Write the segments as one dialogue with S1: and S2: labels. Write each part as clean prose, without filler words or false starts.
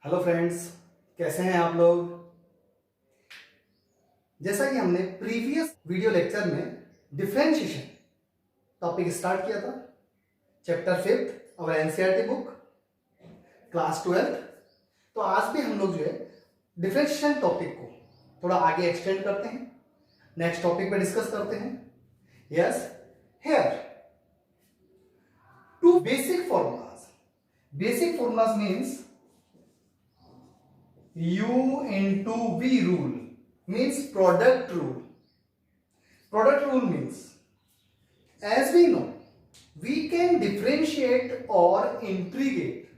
S1: Hello friends, कैसे हैं आप लोग। जैसा कि हमने प्रीवियस वीडियो लेक्चर में डिफरेंशिएशन टॉपिक स्टार्ट किया था, चैप्टर 5 और एनसीईआरटी बुक क्लास 12। तो आज भी हम लोग जो है डिफरेंशिएशन टॉपिक को थोड़ा आगे एक्सटेंड करते हैं, नेक्स्ट टॉपिक पे डिस्कस करते हैं। Yes, here two basic formulas. Basic formulas means U into V rule means product rule. Product rule means, as we know, we can differentiate or integrate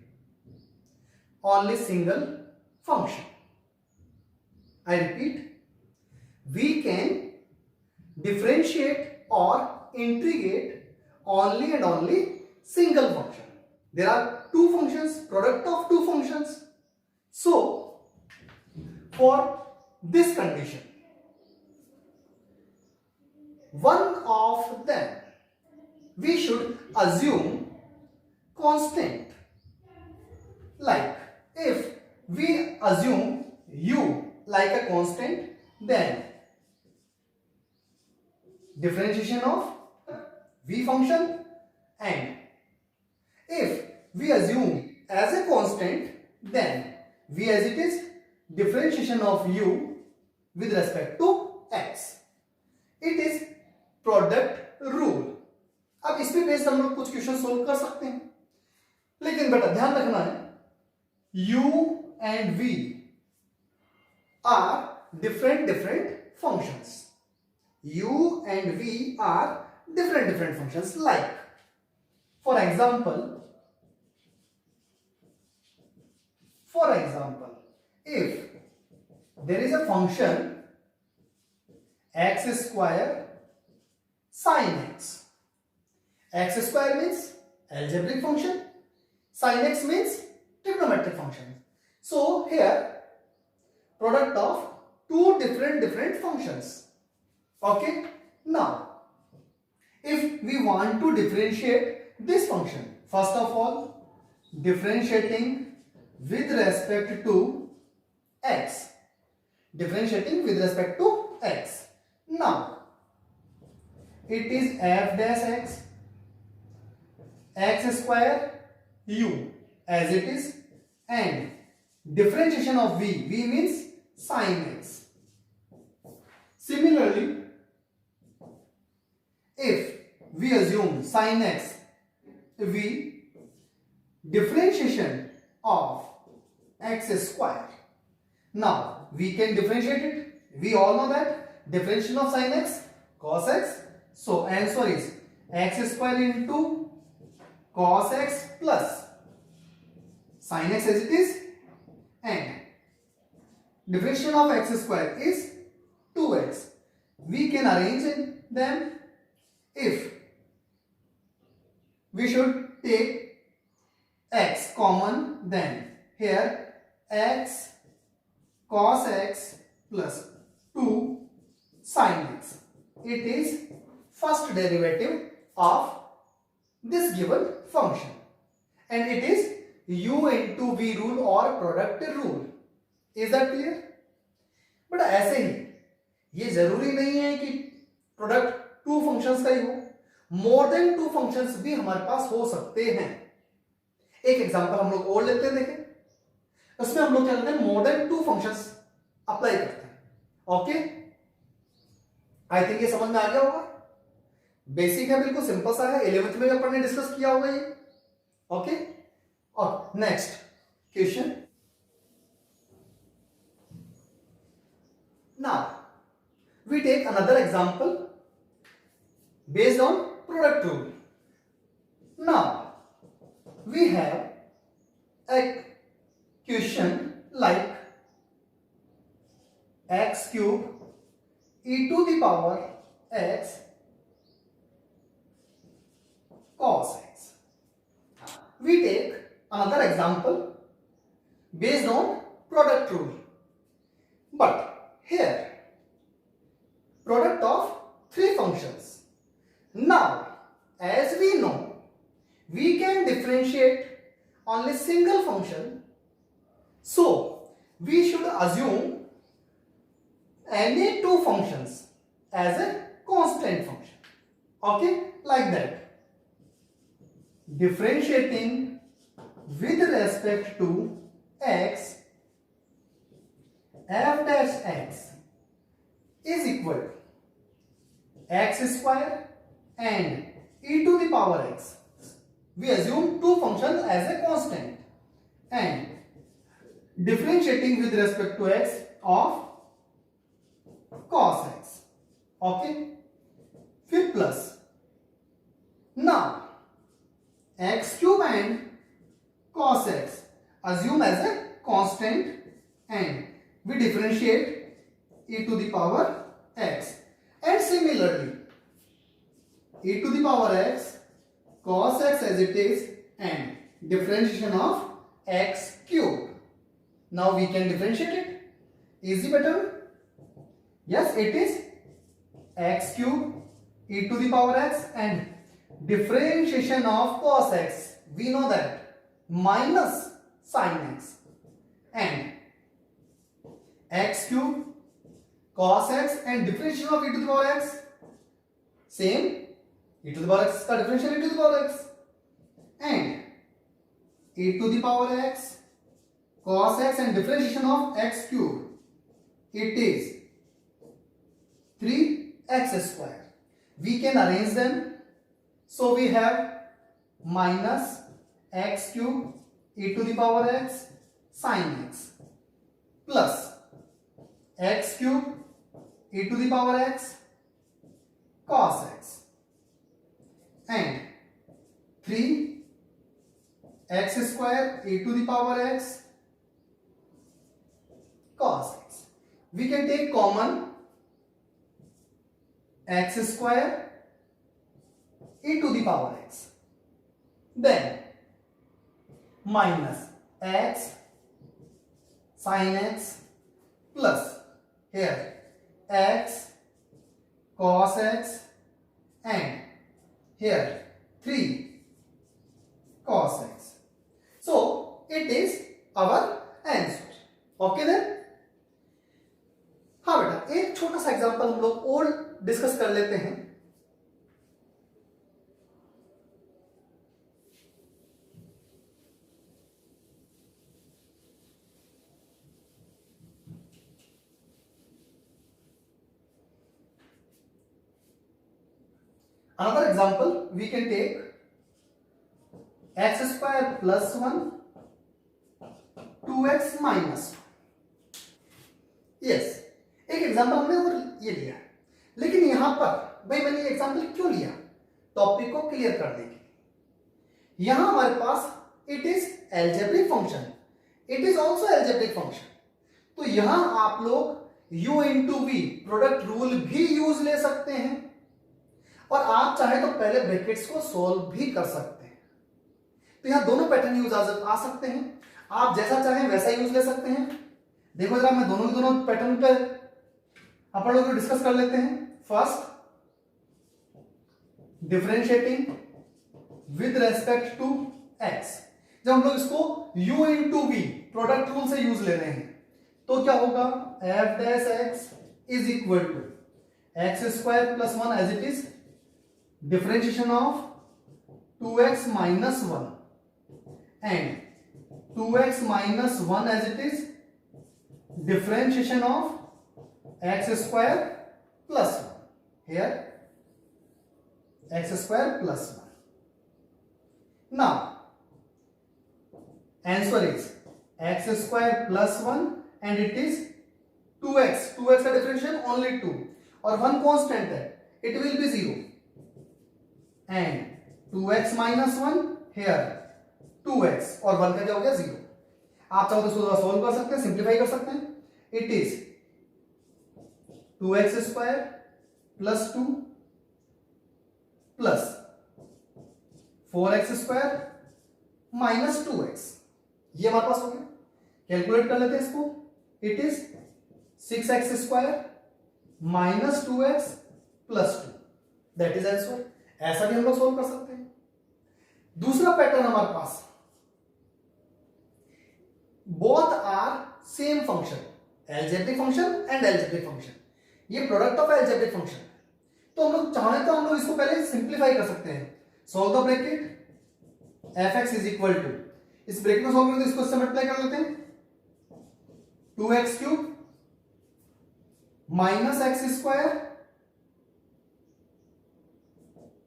S1: only single function. I repeat, we can differentiate or integrate only and only single function. There are two functions, product of two functions. So, for this condition, one of them we should assume constant. Like if we assume u like a constant, then differentiation of v function, and if we assume as a constant, then v as it is, differentiation of u with respect to x. It is product rule. अब इस पे based हम लोग कुछ question solve कर सकते हैं, लेकिन बेटा ध्यान रखना है u and v are different functions. u and v are different functions. Like for example, if there is a function x square sin x. X square means algebraic function, sin x means trigonometric function. So here product of two different functions. Okay, now if we want to differentiate this function, first of all differentiating with respect to x. Differentiating with respect to x. Now, it is f dash x, x square u as it is, and differentiation of v. V means sin x. Similarly, if we assume sin x, v, differentiation of x square. Now we can differentiate it. We all know that differentiation of sin x, cos x. So answer is x square into cos x plus sin x as it is, and differentiation of x square is 2x. We can arrange them. If we should take x common, then here x cos x plus 2 sin x. It is first derivative of this given function, and it is u into v rule or product rule. Is that clear? But ऐसे ही ये जरूरी नहीं है कि product two functions का ही हो, मोर than two functions भी हमारे पास हो सकते हैं. एक एग्जांपल हम लोग और लेते हैं, देखें. उसमें हम लोग क्या करते हैं, more than two functions apply करते हैं. ओके, आई थिंक ये समझ में आ गया होगा. बेसिक है, बिल्कुल सिंपल सा है, 11th में अपन ने डिस्कस किया होगा ये. ओके, और next question. Now we take another example based on product rule. Now we have a question like x cube e to the power x cos x. We take another example based on product rule, but here product of three functions. Now, as we know, we can differentiate only single function. So assume any two functions as a constant function. Okay, like that. Differentiating with respect to x, f dash x is equal to x square and e to the power x. We assume two functions as a constant and differentiating with respect to x of cos x. Okay, फिर plus. Now x cube and cos x assume as a constant and we differentiate e to the power x, and similarly e to the power x cos x as it is and differentiation of x cube. Now we can differentiate it. Easy better? Yes, it is x cube e to the power x and differentiation of cos x. We know that minus sin x and x cube cos x and differentiation of e to the power x. Same, e to the power x का differential e to the power x and e to the power x cos x and differentiation of x cube. It is 3x square. We can arrange them. So we have minus x cube e to the power x sin x plus x cube e to the power x cos x and 3x square e to the power x cos x. We can take common x square e to the power x, then minus x sin x plus here x cos x and here 3 cos x. So it is our answer. Okay then. हाँ बेटा, एक छोटा सा example हम लोग और discuss कर लेते हैं. Another example we can take x square plus 1 2x minus 1. Yes, एक एग्जांपल हमने और ये लिया, लेकिन यहां पर भाई मैंने ये एग्जांपल क्यों लिया? टॉपिक को क्लियर करने के लिए. यहां हमारे पास it is algebraic function, it is also algebraic function. तो यहां आप लोग u into v product rule भी यूज ले सकते हैं और आप चाहे तो पहले ब्रैकेट्स को सोल्व भी कर सकते हैं. तो यहां दोनों पैटर्न यूज आ सकते हैं. आप जैसा चाहें वैसा यूज ले सकते हैं. देखो जरा मैं दोनों पैटर्न पे अपन लोग डिस्कस कर लेते हैं. First, differentiating with respect to x. जब हम लोग इसको u into v product rule से यूज ले रहे हैं तो क्या होगा? f dash x is equal to x square plus 1 as it is differentiation of 2x minus 1 and 2x minus 1 as it is differentiation of x square plus 1. Here x square plus 1. Now answer is x square plus 1 and it is 2x. 2x का differentiation only 2 और 1 constant है, it will be 0. and 2x minus 1 here 2x और 1 का क्या हो गया? 0. आप चाहो तो इसको सोल्व कर सकते हैं, सिंप्लीफाई कर सकते हैं. It is 2x square plus 2 plus 4x square minus 2x. ये हमारे पास हो गया. कैलकुलेट कर लेते हैं इसको. It is 6x square minus 2x plus 2. That is answer. ऐसा भी हम लोग सोल्व कर सकते हैं. दूसरा पैटर्न हमारे पास, both are same function. Algebraic function and algebraic function, ये प्रोडक्ट ऑफ एलजेब्रिक फंक्शन है। तो हम लोग चाहें तो हम लोग इसको पहले सिंप्लीफाई कर सकते हैं। Solve the bracket f x is equal to, इस ब्रैकेट को सॉल्व करें तो इसको इससे मल्टीप्लाई कर लेते हैं, 2x cube minus x square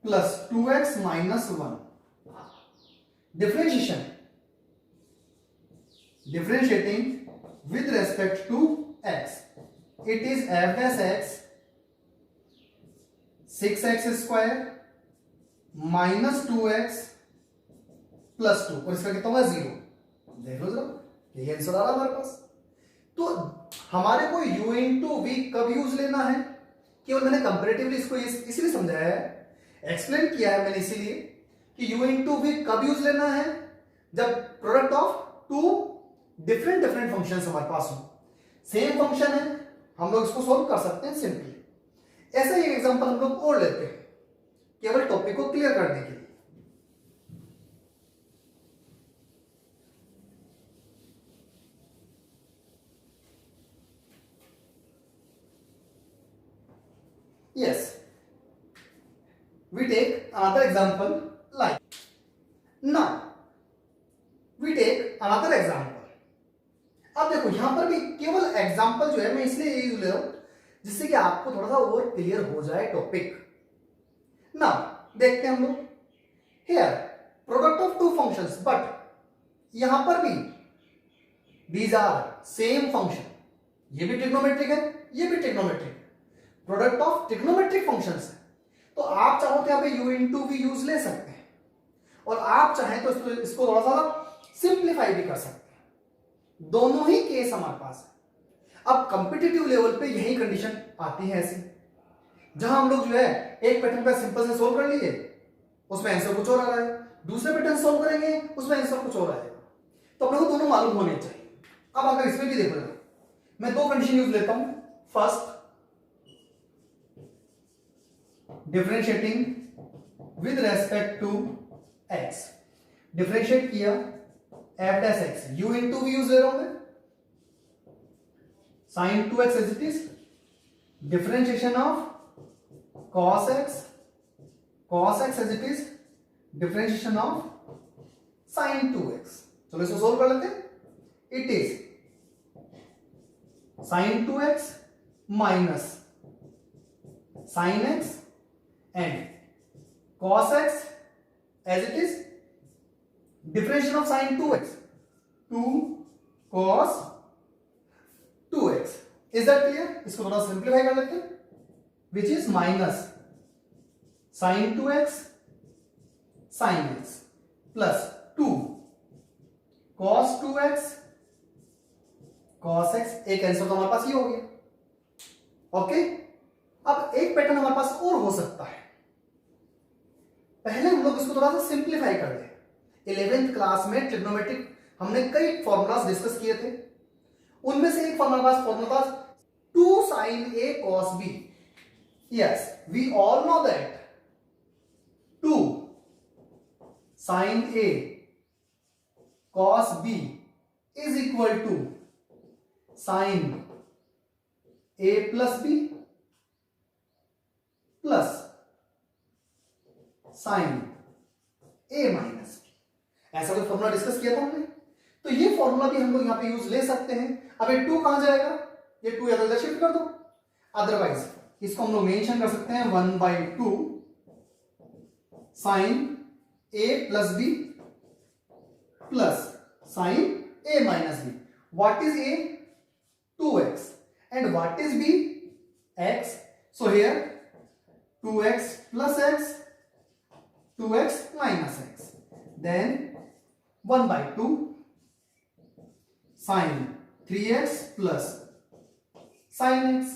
S1: plus 2x minus 1, differentiation, differentiating with respect to x, it is f dash x 6x square minus 2x plus 2 और इसका कितना होगा 0। देख लो जरा, यही आंसर आ रहा हमारे पास। तो हमारे को u इंटू वी कब यूज लेना है, केवल मैंने कंपेरेटिवली इसको इसीलिए समझाया है, एक्सप्लेन किया है मैंने इसीलिए कि u इंटू वी कब यूज लेना है, जब product of two different functions हमारे पास हो, सेम फंक्शन है, हम लोग इसको सॉल्व कर सकते हैं सिंपली। ऐसा ही एग्जांपल हम लोग और लेते हैं केवल टॉपिक को क्लियर करने के लिए। Yes, we take another example like, now we take another example. अब देखो यहां पर भी केवल एग्जांपल जो है मैं इसलिए यूज ले रहा हूं जिससे कि आपको थोड़ा सा और क्लियर हो जाए टॉपिक। नाउ देखते हैं हम लोग, here product of two functions, but यहां पर भी दीज आर सेम फंक्शन, ये भी ट्रिग्नोमेट्रिक है, ये भी ट्रिग्नोमेट्रिक है, प्रोडक्ट ऑफ ट्रिग्नोमेट्रिक फंक्शंस है। तो आप चाहो तो यहां पे u इंटू वी यूज ले सकते हैं, और आप चाहें तो इसको थोड़ा सा सिंप्लीफाई भी कर सकते हैं। दोनों ही केस हमारे पास है। अब कॉम्पिटिटिव लेवल पे यही कंडीशन आती है ऐसी, जहां हम लोग जो है एक पैटर्न पे सिंपल से सोल्व कर लिए, उसमें आंसर कुछ और आ रहा है, दूसरे पैटर्न सोल्व करेंगे उसमें आंसर कुछ और आएगा। तो अपने को दोनों मालूम होने चाहिए। अब अगर इसमें भी देखो, मैं दो कंडीशन यूज लेता हूं। First, differentiating with respect to x, differentiate किया f dash x, u into v use ले रहा हूं मैं, sin 2x as it is, differentiation of cos x as it is, differentiation of sin 2x। चलो इसको solve कर लेते हैं। It is sin 2x minus sin x and cos x as it is, differentiation of sin 2x, 2 cos 2x। Is that clear? इसको थोड़ा simplify कर लेते हैं, which is minus sin 2x sin x plus 2 cos 2x cos x। एक answer तो हमारे पास ये हो गया। ओके, अब एक पैटर्न हमारे पास और हो सकता है। पहले हम लोग इसको थोड़ा सा सिंप्लीफाई कर लें। 11th क्लास में ट्रिग्नोमेट्रिक हमने कई फॉर्मूलाज डिस्कस किए थे, उनमें से एक फॉर्मूला था 2 sin a cos b। Yes, we all know that 2 sin a cos b is equal to sin a plus b plus sin a minus b। ऐसा कोई फॉर्मूला डिस्कस किया था हमने, तो ये फॉर्मूला भी हम लोग यहां पे यूज ले सकते हैं। अब ये 2 कहां जाएगा, ये 2 इधर शिफ्ट कर दो, अदरवाइज इसको हम लोग मेंशन कर सकते हैं 1/2 sin a plus b plus sin a minus b। what is a? 2x, and what is b? x। so here 2x plus x, 2x minus x, then 1/2 sin 3x plus sin x।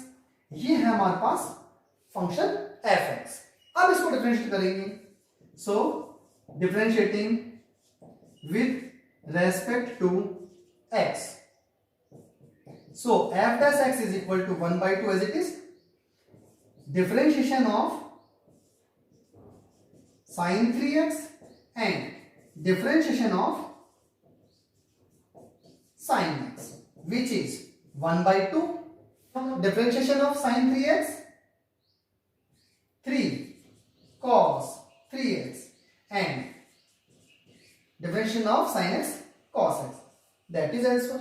S1: ये है हमारे पास function f(x)। अब इसको differentiate करेंगे, so differentiating with respect to x, so f dash x is equal to 1/2 as it is, differentiation of sin 3x and differentiation of sin x, which is 1/2. Differentiation of sin 3x, 3 cos 3x, and differentiation of sin x cos x. That is answer.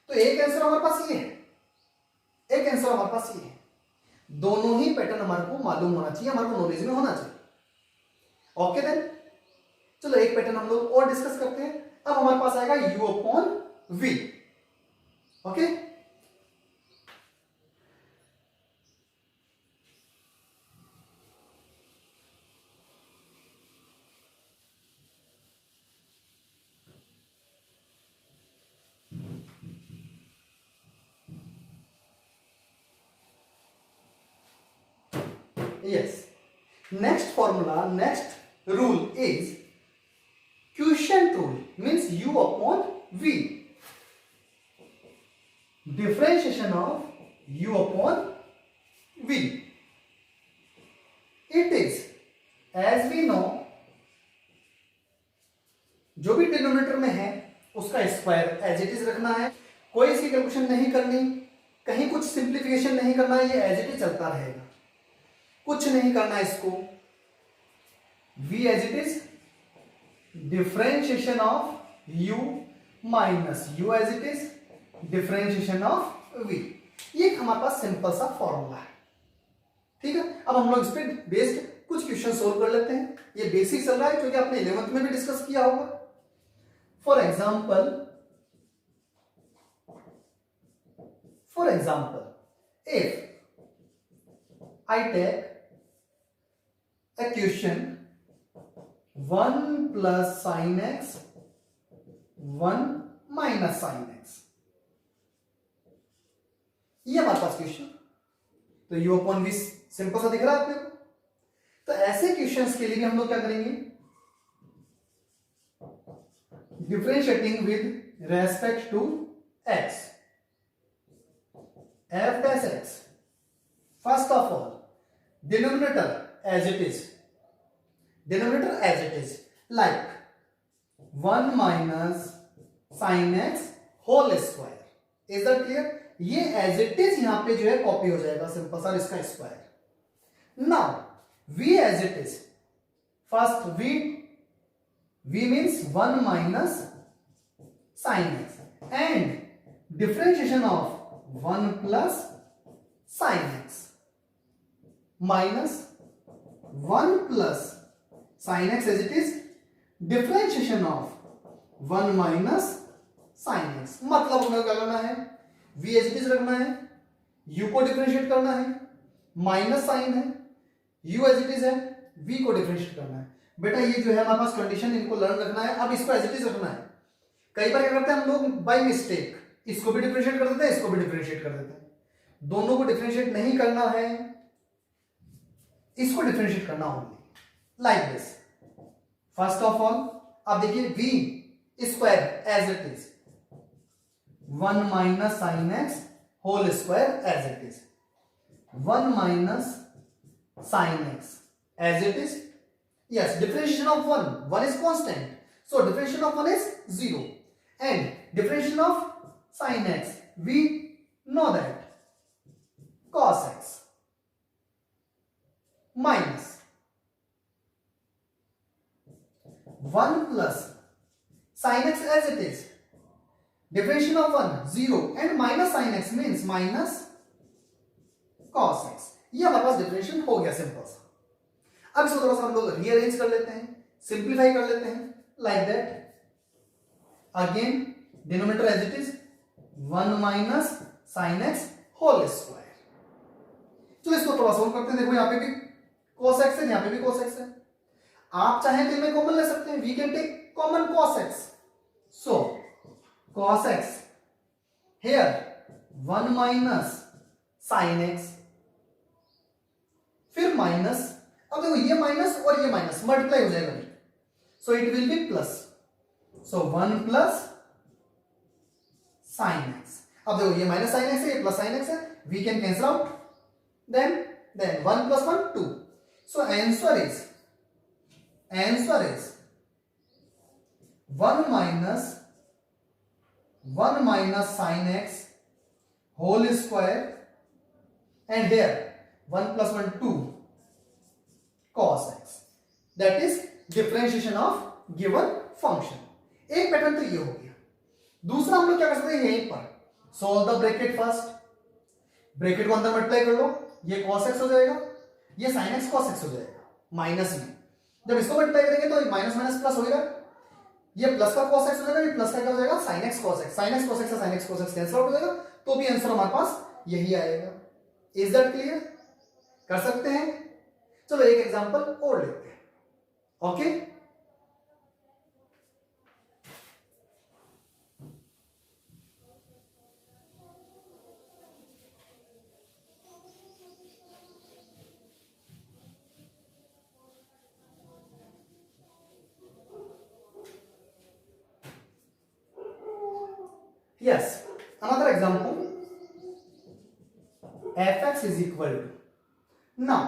S1: तो एक answer हमारे पास ये है, एक answer हमारे पास ये है. दोनों ही पैटर्न हमारे को मालूम होना चाहिए, हमारे को नॉलेज में होना चाहिए. ओके देन, चलो एक पैटर्न हम लोग और डिस्कस करते हैं. अब हमारे पास आएगा u upon v. Okay, yes, next formula, next rule is quotient rule, means u upon v. Differentiation of u upon v, it is, as we know, जो भी डिनोमिनेटर में है उसका स्क्वायर एज इट इज रखना है. कोई इसकी calculation नहीं करनी, कहीं कुछ सिंप्लीफिकेशन नहीं करना है, ये एज इट इज चलता रहेगा, कुछ नहीं करना है इसको. v as it is, differentiation of u minus u as it is, differentiation of v. ये हमारे पास सिंपल सा फॉर्मूला है. ठीक है, अब हम लोग इस पे बेस्ड कुछ क्वेश्चन सोल्व कर लेते हैं. ये बेसिक चल रहा है क्योंकि आपने 11th में भी डिस्कस किया होगा. For example, if I take a question 1 plus sin x, 1 minus sin x, ये हमारे पास क्वेश्चन. तो u अपॉन v सिंपल सा दिख रहा है आपने को. तो ऐसे क्वेश्चंस के लिए भी हम लोग क्या करेंगे, differentiating with respect to x, f dash x. First of all, denominator as it is, denominator as it is, like 1 minus sin x whole square. Is that clear? ये as it is यहां पे जो है copy हो जाएगा simple सा इसका square. Now v as it is, first v means 1 minus sin x and differentiation of 1 plus sin x minus 1 plus sin x as it is, differentiation of 1 minus sin x. मतलब हमें क्या करना है, v as it is रखना है, u को differentiate करना है, माइनस साइन है, u as it is है, v को डिफरेंशिएट करना है. बेटा ये जो है हमारे पास कंडीशन, इनको लर्न रखना है. अब इसको एज इट इज रखना है. कई बार क्या करते हैं हम लोग बाय मिस्टेक इसको भी डिफरेंशिएट कर देते हैं, इसको भी डिफरेंशिएट कर देते हैं. दोनों को डिफरेंशिएट नहीं करना है, इसको डिफरेंशिएट करना होगा like this. First of all अब देखिए v square as it is, 1 minus sine x whole square as it is, 1 minus sine x as it is. Yes, differentiation of 1 is constant, so differentiation of 1 is 0, and differentiation of sin x, we know that cos x minus 1 plus sin x as it is, differentiation of 1 0, and minus sin x means minus cos x. ये हमारे पास differentiation हो गया simple सा. अब इसको थोड़ा सा हम लोग रीअरेंज कर लेते हैं, सिंप्लीफाई कर लेते हैं like that. Again denominator as it is, 1 minus sine x whole square. तो इसको थोड़ा सोल्व करते हैं. देखो यहाँ पे भी cos x है, यहाँ पे भी cos x है. आप चाहें तो इनमें कॉमन ले सकते हैं. We can take common cos x. So cos x here 1 minus sine x, फिर माइनस. अब देखो ये माइनस और ये माइनस मल्टीप्लाई हो जाएगा, so it will be plus. So 1 plus sine x. अब देखो ये माइनस साइन एक्स है, ये प्लस साइन एक्स है, we can cancel out. Then 1 plus 1 2. So answer is 1 minus sine x whole square and here 1 + 1 2 cos x, that is differentiation of given function. एक pattern तो ये हो गया। दूसरा हम लोग क्या कर सकते हैं, यहीं पर solve the bracket first, bracket को अंदर मल्टीप्लाई कर लो, ये cos x हो जाएगा, ये sin x cos x हो जाएगा, माइनस में जब इसको मल्टीप्लाई करेंगे तो माइनस माइनस प्लस होगा, ये प्लस का cos x हो जाएगा, ये प्लस का क्या हो जाएगा sin x cos x, sin x cos x से sin x cos x cancel out हो जाएगा, तो भी आंसर हमारे पास यही आएगा। Is that clear? कर सकते हैं। चलो एक एग्जांपल और लेते हैं। Okay, yes, another example, fx is equal to, now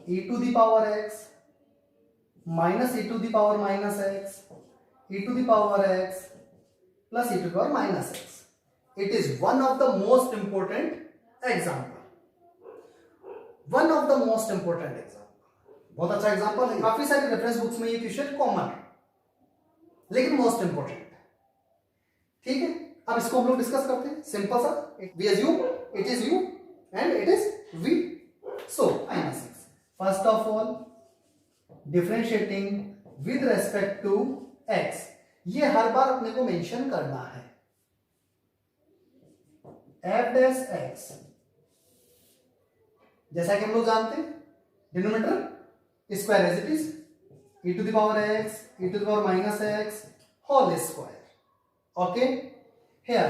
S1: e to the power x minus e to the power minus x, e to the power x plus e to the power minus x. It is one of the most important example, one of the most important example, बहुत अच्छा example है। काफी सारी reference books में ये question common है, लेकिन most important है। ठीक है, अब इसको हम लोग डिस्कस करते हैं। सिंपल सा, we assume it is u and it is v, so minus x, first of all differentiating with respect to x, ये हर बार अपने को मेंशन करना है। f डैश x, जैसा कि हम लोग जानते हैं denominator square as it is e to the power x, e to the power minus x whole square. Okay, here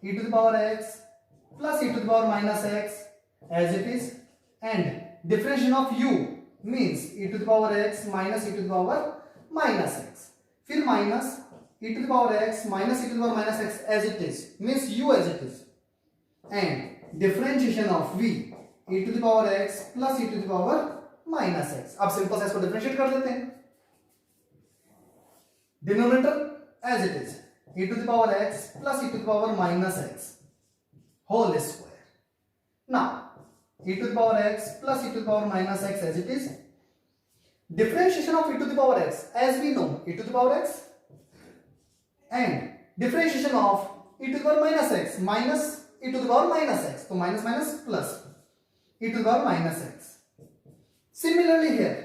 S1: e to the power x plus e to the power minus x as it is, and differentiation of u means e to the power x minus e to the power minus x, फिर minus e to the power x minus e to the power minus x as it is means u as it is, and differentiation of v e to the power x plus e to the power minus x। अब simple से इसको differentiate कर देते हैं। Denominator as it is e to the power x plus e to the power minus x whole square. Now e to the power x plus e to the power minus x as it is, differentiation of e to the power x, as we know e to the power x, and differentiation of e to the power minus x minus e to the power minus x, तो minus minus plus e to the power minus x. Similarly here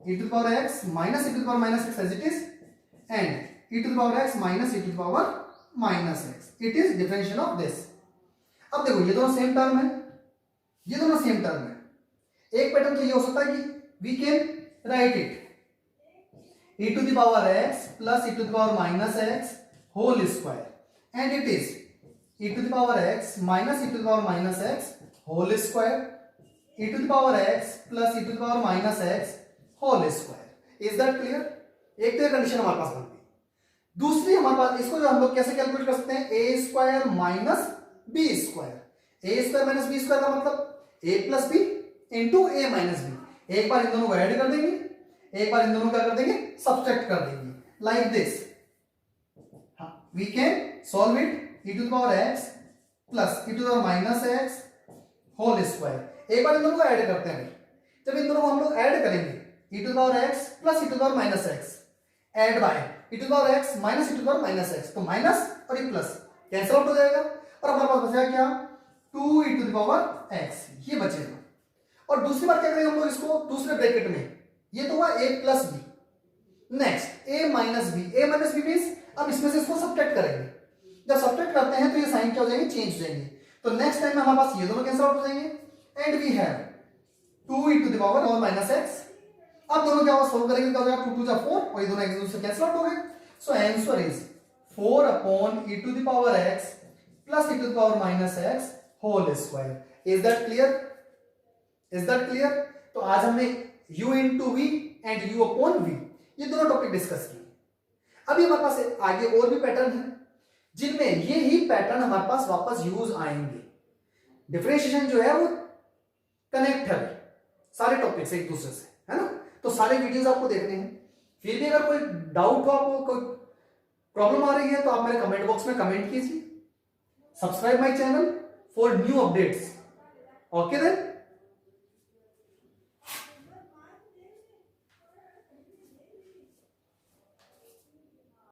S1: e to the power x minus e to the power minus x as it is, and e to the power x minus e to the power minus x, it is differentiation of this। अब देखो ये दोनों same term है, ये दोनों same term है। एक pattern तो ये हो सकता है कि we can write it e to the power x plus e to the power minus x whole square, and it is e to the power x minus e to the power minus x whole square, e to the power x plus e to the power minus x whole square। is that clear? एक तो condition हमारे पास बनती है। दूसरी हमारे पास, इसको जो हम लोग कैसे कैलकुलेट कर सकते हैं, ए स्क्वायर माइनस बी स्क्वायर। ए स्क्वायर माइनस बी स्क्वायर का मतलब ए प्लस बी इंटू ए माइनस बी। एक बार इन दोनों को ऐड कर देंगे, एक बार इन दोनों को क्या कर देंगे, सब्ट्रैक्ट कर देंगे, like this. We can solve it e to the power x plus e to the power minus x whole square. एक बार इन दोनों को ऐड करते हैं। जब इन दोनों को हम लोग ऐड करेंगे e to the power x plus e to the power minus x add by e to the power x minus e to the power minus x, तो माइनस और ये प्लस कैंसिल आउट हो जाएगा, और हमारे पास बचेगा क्या, 2 e to the power x, ये बचेगा। और दूसरी बार क्या करेंगे हम लोग, इसको दूसरे ब्रैकेट में, ये तो हुआ a plus b, next a minus b means अब इसमें से इसको सब्ट्रैक्ट करेंगे। जब सब्ट्रैक्ट करते हैं तो ये साइन क्या हो जाएंगे, चेंज हो जाएंगे। तो नेक्स्ट टाइम में हमारे पास ये दोनों कैंसिल आउट हो जाएंगे, and we have 2 e to the power और माइनस x। अब दोनों क्या होगा, सोल्व करेंगे, क्या हो जाएगा, 2 2 जा 4, और ये दोनों एक दूसरे से कैंसिल आउट हो गए। So answer is 4 upon e to the power x plus e to the power minus x whole square. Is that clear? Is that clear? तो आज हमने u into v and u upon v ये दोनों topic discuss किए। अभी हमारे पास आगे और भी पैटर्न है जिनमें ये ही पैटर्न हमारे पास वापस यूज आएंगे। डिफरेंशिएशन जो है वो कनेक्ट है सारे टॉपिक्स एक दूसरे से, है ना। तो सारे वीडियोस आपको देखने हैं। फिर भी अगर कोई डाउट हो, आपको कोई प्रॉब्लम आ रही है, तो आप मेरे कमेंट बॉक्स में कमेंट कीजिए, subscribe my channel for new updates. Okay then.